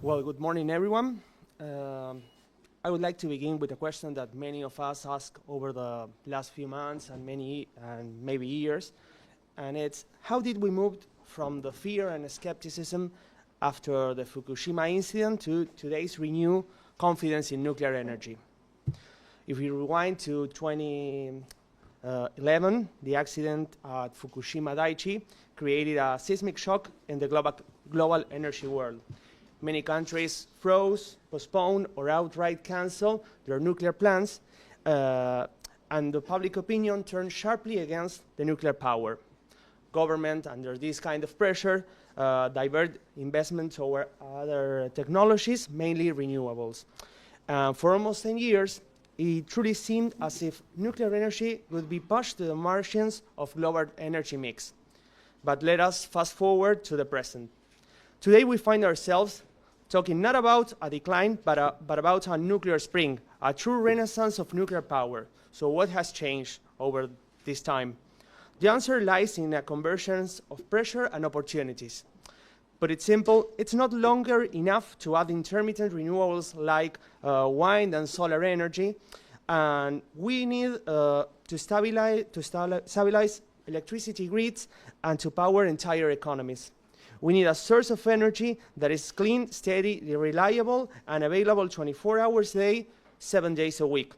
Well, good morning, everyone. I would like to begin with a question that many of us ask over the last few months and maybe years, and it's how did we move from the fear and skepticism after the Fukushima incident to today's renewed confidence in nuclear energy? If we rewind to 2011, the accident at Fukushima Daiichi created a seismic shock in the global energy world. Many countries froze, postponed, or outright canceled their nuclear plants, and the public opinion turned sharply against the nuclear power. Government, under this kind of pressure, divert investment toward other technologies, mainly renewables. For almost 10 years, it truly seemed as if nuclear energy would be pushed to the margins of global energy mix. But let us fast forward to the present. Today we find ourselves talking not about a decline, but about a nuclear spring, a true renaissance of nuclear power. So what has changed over this time? The answer lies in a convergence of pressure and opportunities. But it's simple, it's not longer enough to add intermittent renewables like wind and solar energy, and we need to stabilize electricity grids and to power entire economies. We need a source of energy that is clean, steady, reliable, and available 24 hours a day, 7 days a week.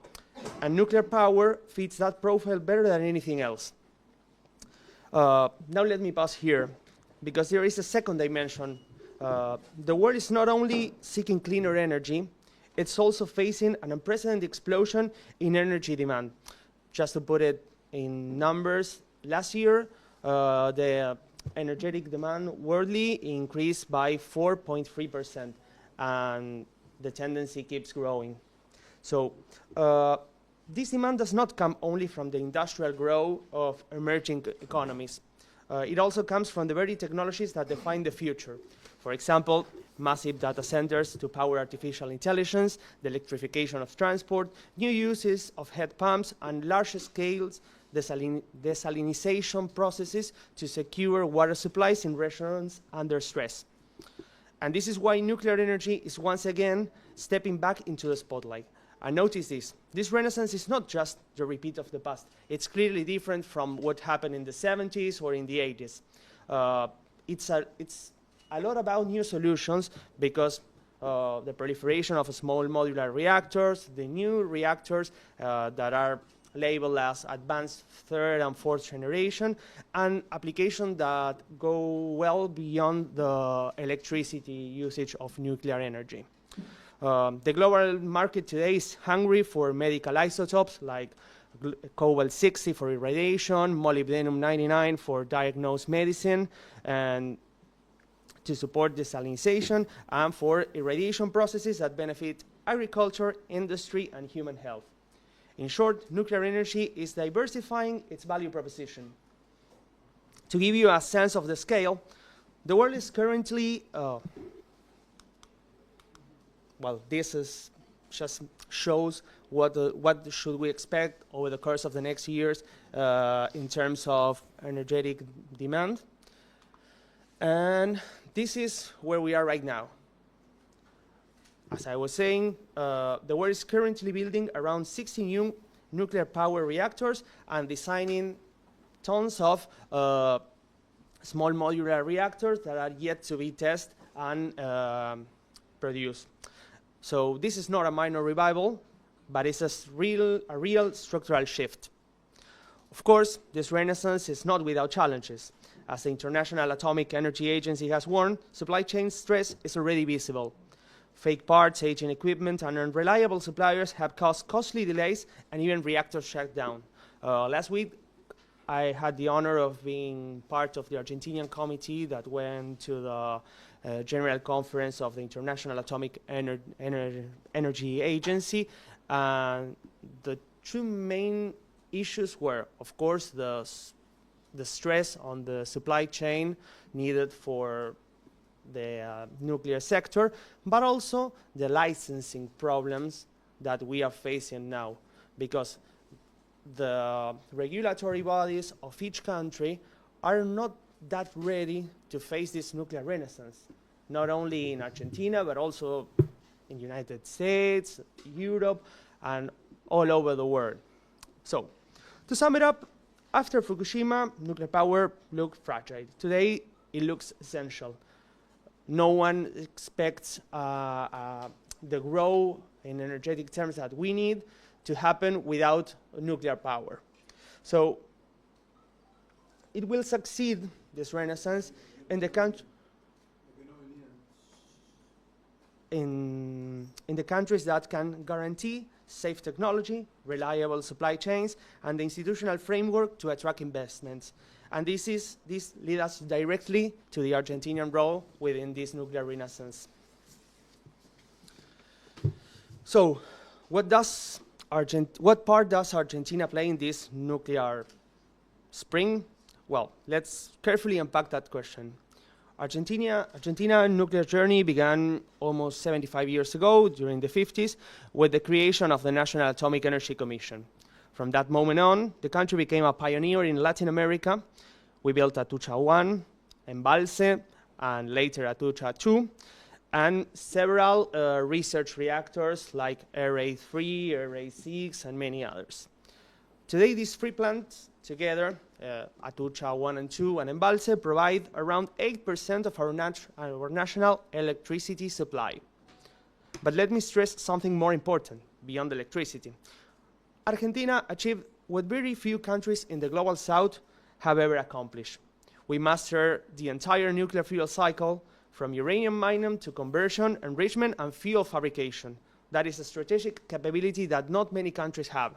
And nuclear power fits that profile better than anything else. Now let me pause here, because there is a second dimension. The world is not only seeking cleaner energy, it's also facing an unprecedented explosion in energy demand. Just to put it in numbers, last year, the energetic demand worldly increased by 4.3%, and the tendency keeps growing. So this demand does not come only from the industrial growth of emerging economies. It also comes from the very technologies that define the future. For example, massive data centers to power artificial intelligence, the electrification of transport, new uses of heat pumps, and large-scale desalinization processes to secure water supplies in regions under stress. And this is why nuclear energy is once again stepping back into the spotlight. And notice this renaissance is not just the repeat of the past. It's clearly different from what happened in the 70s or in the 80s. It's a lot about new solutions because the proliferation of small modular reactors, the new reactors that are labeled as advanced third and fourth generation, and applications that go well beyond the electricity usage of nuclear energy. The global market today is hungry for medical isotopes like cobalt-60 for irradiation, molybdenum-99 for diagnosed medicine, and to support desalinization, and for irradiation processes that benefit agriculture, industry, and human health. In short, nuclear energy is diversifying its value proposition. To give you a sense of the scale, the world is currently, this is just shows what should we expect over the course of the next years in terms of energetic demand. And this is where we are right now. As I was saying, the world is currently building around 60 new nuclear power reactors and designing tons of small modular reactors that are yet to be tested and produced. So this is not a minor revival, but it's a real structural shift. Of course, this renaissance is not without challenges. As the International Atomic Energy Agency has warned, supply chain stress is already visible. Fake parts, aging equipment, and unreliable suppliers have caused costly delays and even reactor shutdown. Last week, I had the honor of being part of the Argentinian committee that went to the General Conference of the International Atomic Energy Agency. The two main issues were, of course, the stress on the supply chain needed for the nuclear sector, but also the licensing problems that we are facing now, because the regulatory bodies of each country are not that ready to face this nuclear renaissance. not only in Argentina, but also in the United States, Europe, and all over the world. So, to sum it up, after Fukushima, nuclear power looked fragile. Today, it looks essential. No one expects the growth in energetic terms that we need to happen without nuclear power. So it will succeed, this renaissance, in the countries that can guarantee safe technology, reliable supply chains, and the institutional framework to attract investments. And this leads us directly to the Argentinian role within this nuclear renaissance. So, what part does Argentina play in this nuclear spring? Well, let's carefully unpack that question. Argentina nuclear journey began almost 75 years ago, during the 50s, with the creation of the National Atomic Energy Commission. From that moment on, the country became a pioneer in Latin America. We built Atucha 1, Embalse, and later Atucha 2, and several research reactors like RA3, RA6, and many others. Today, these three plants together, Atucha 1 and 2 and Embalse, provide around 8% of our national electricity supply. But let me stress something more important, beyond electricity. Argentina achieved what very few countries in the global south have ever accomplished. We mastered the entire nuclear fuel cycle, from uranium mining to conversion, enrichment, and fuel fabrication. That is a strategic capability that not many countries have.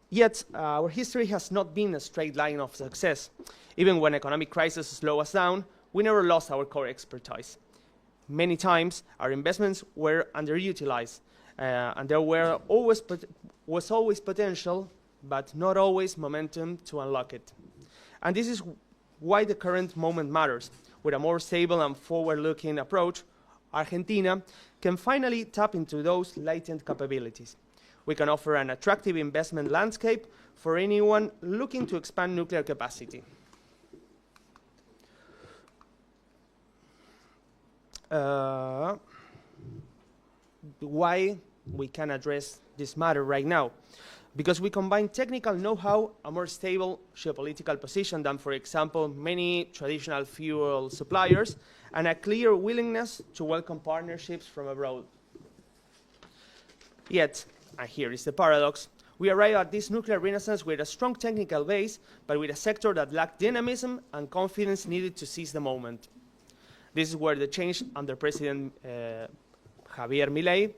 Yet, our history has not been a straight line of success. Even when economic crises slow us down, we never lost our core expertise. Many times, our investments were underutilized, and there was always potential, but not always momentum to unlock it. And this is why the current moment matters. With a more stable and forward-looking approach, Argentina can finally tap into those latent capabilities. We can offer an attractive investment landscape for anyone looking to expand nuclear capacity. Why we can address this matter right now? Because we combine technical know-how, a more stable geopolitical position than, for example, many traditional fuel suppliers, and a clear willingness to welcome partnerships from abroad. Yet, and here is the paradox, we arrive at this nuclear renaissance with a strong technical base, but with a sector that lacked dynamism and confidence needed to seize the moment. This is where the change under President Javier Milei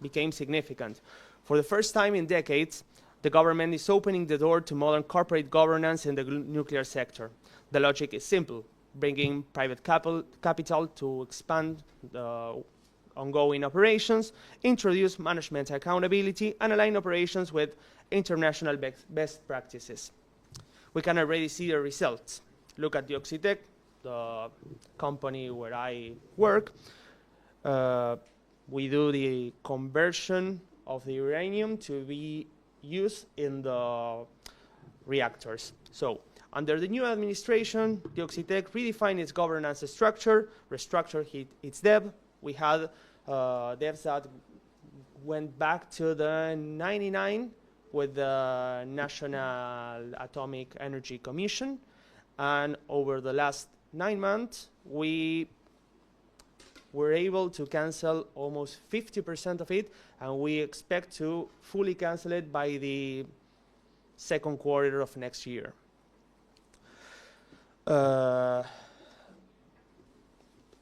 became significant. For the first time in decades, the government is opening the door to modern corporate governance in the nuclear sector. The logic is simple: bringing private capital to expand the ongoing operations, introduce management accountability, and align operations with international best practices. We can already see the results. Look at Dioxitek, the company where I work. We do the conversion of the uranium to be used in the reactors. So, under the new administration, Dioxitek redefined its governance structure, restructured its debt. We had debts that went back to the 99 with the National Atomic Energy Commission. And over the last 9 months, we were able to cancel almost 50% of it, and we expect to fully cancel it by the second quarter of next year.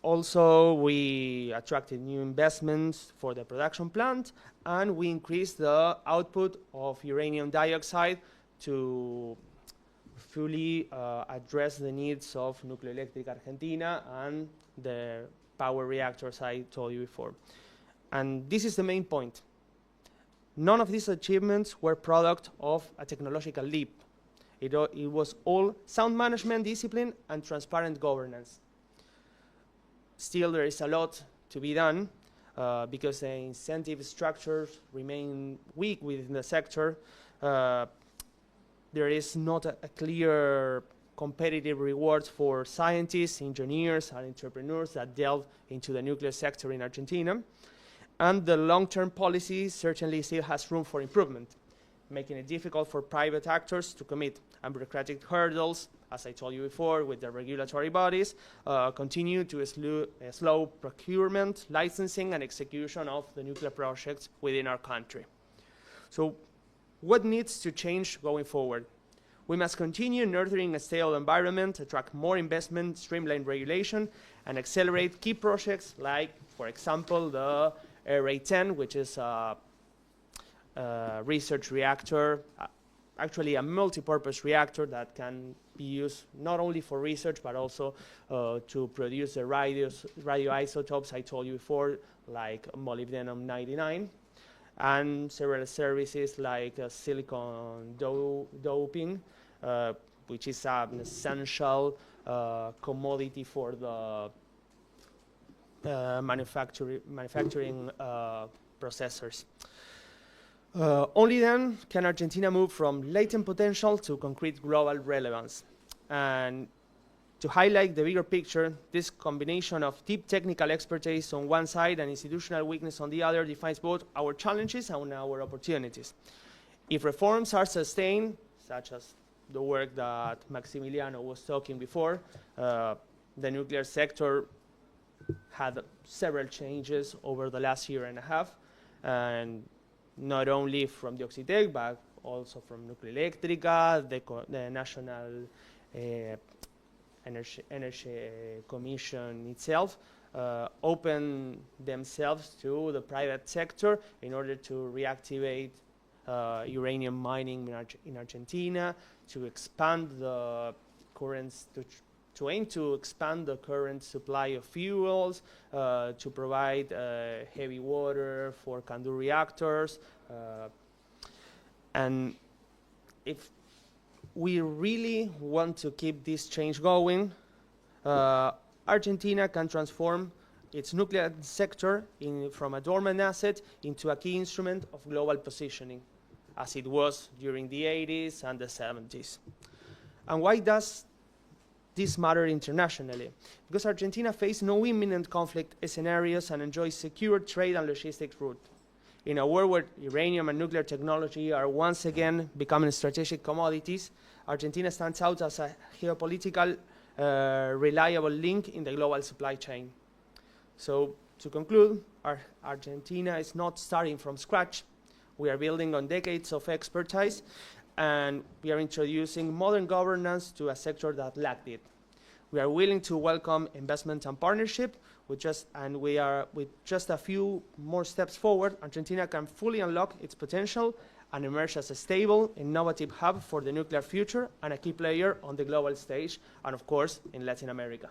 Also, we attracted new investments for the production plant, and we increased the output of uranium dioxide to fully address the needs of Nucleoelectric Argentina and the power reactors I told you before. And this is the main point. None of these achievements were product of a technological leap. It was all sound management discipline and transparent governance. Still, there is a lot to be done because the incentive structures remain weak within the sector. There is not a clear competitive rewards for scientists, engineers, and entrepreneurs that delve into the nuclear sector in Argentina. And the long-term policy certainly still has room for improvement, making it difficult for private actors to commit, and bureaucratic hurdles, as I told you before, with the regulatory bodies, continue to slow procurement, licensing, and execution of the nuclear projects within our country. So what needs to change going forward? We must continue nurturing a stable environment, attract more investment, streamline regulation, and accelerate key projects like, for example, the Array-10, which is a research reactor, actually a multi-purpose reactor that can be used not only for research but also to produce the radioisotopes I told you before, like molybdenum-99, and several services like silicon doping, which is an essential commodity for the manufacturing processors. Only then can Argentina move from latent potential to concrete global relevance. And to highlight the bigger picture, this combination of deep technical expertise on one side and institutional weakness on the other defines both our challenges and our opportunities. If reforms are sustained, such as the work that Maximiliano was talking before, the nuclear sector had several changes over the last year and a half, and not only from Dioxitek, but also from Nuclearélectrica, the National Energy Commission itself, open themselves to the private sector in order to reactivate uranium mining in Argentina, to expand the current, to aim to expand the current supply of fuels, to provide heavy water for CANDU reactors. And if we really want to keep this change going, Argentina can transform its nuclear sector from a dormant asset into a key instrument of global positioning, as it was during the 80s and the 70s. And why does this matter internationally? Because Argentina faces no imminent conflict scenarios and enjoys secure trade and logistics routes. In a world where uranium and nuclear technology are once again becoming strategic commodities, Argentina stands out as a geopolitical, reliable link in the global supply chain. So, to conclude, Argentina is not starting from scratch. We are building on decades of expertise, and we are introducing modern governance to a sector that lacked it. We are willing to welcome investment and partnership, with just a few more steps forward, Argentina can fully unlock its potential and emerge as a stable, innovative hub for the nuclear future and a key player on the global stage, and of course, in Latin America.